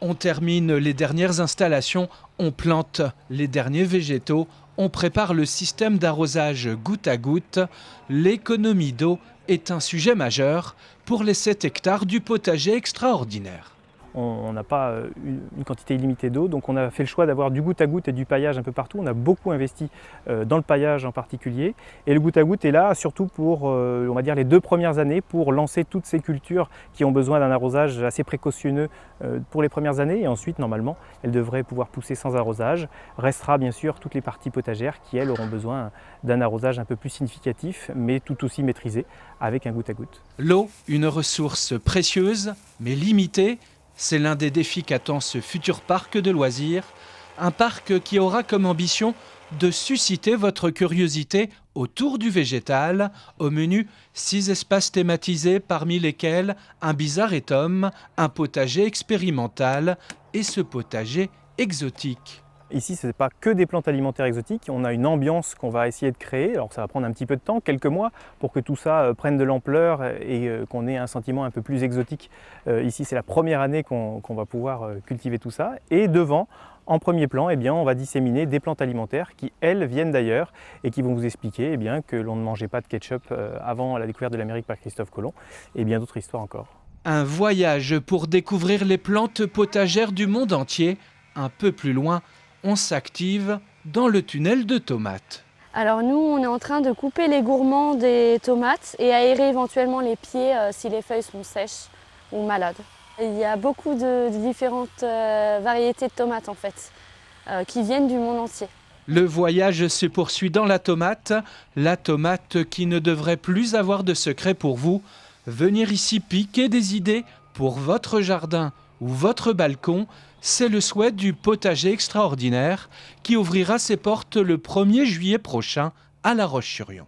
On termine les dernières installations, on plante les derniers végétaux, on prépare le système d'arrosage goutte à goutte. L'économie d'eau est un sujet majeur pour les 7 hectares du potager extraordinaire. On n'a pas une quantité illimitée d'eau, donc on a fait le choix d'avoir du goutte à goutte et du paillage un peu partout. On a beaucoup investi dans le paillage en particulier. Et le goutte à goutte est là surtout pour, on va dire, les 2 premières années, pour lancer toutes ces cultures qui ont besoin d'un arrosage assez précautionneux pour les premières années. Et ensuite, normalement, elles devraient pouvoir pousser sans arrosage. Restera bien sûr toutes les parties potagères qui, elles, auront besoin d'un arrosage un peu plus significatif, mais tout aussi maîtrisé, avec un goutte à goutte. L'eau, une ressource précieuse, mais limitée. C'est l'un des défis qu'attend ce futur parc de loisirs. Un parc qui aura comme ambition de susciter votre curiosité autour du végétal. Au menu, 6 espaces thématisés, parmi lesquels un bizarretum, un potager expérimental et ce potager exotique. Ici, ce n'est pas que des plantes alimentaires exotiques, on a une ambiance qu'on va essayer de créer. Alors ça va prendre un petit peu de temps, quelques mois, pour que tout ça prenne de l'ampleur et qu'on ait un sentiment un peu plus exotique. Ici, c'est la première année qu'on va pouvoir cultiver tout ça. Et devant, en premier plan, eh bien, on va disséminer des plantes alimentaires qui, elles, viennent d'ailleurs et qui vont vous expliquer eh bien, que l'on ne mangeait pas de ketchup avant la découverte de l'Amérique par Christophe Colomb et bien d'autres histoires encore. Un voyage pour découvrir les plantes potagères du monde entier. Un peu plus loin, on s'active dans le tunnel de tomates. Alors nous, on est en train de couper les gourmands des tomates et aérer éventuellement les pieds si les feuilles sont sèches ou malades. Il y a beaucoup de différentes variétés de tomates en fait, qui viennent du monde entier. Le voyage se poursuit dans la tomate qui ne devrait plus avoir de secret pour vous. Venir ici piquer des idées pour votre jardin ou votre balcon, c'est le souhait du potager extraordinaire qui ouvrira ses portes le 1er juillet prochain à La Roche-sur-Yon.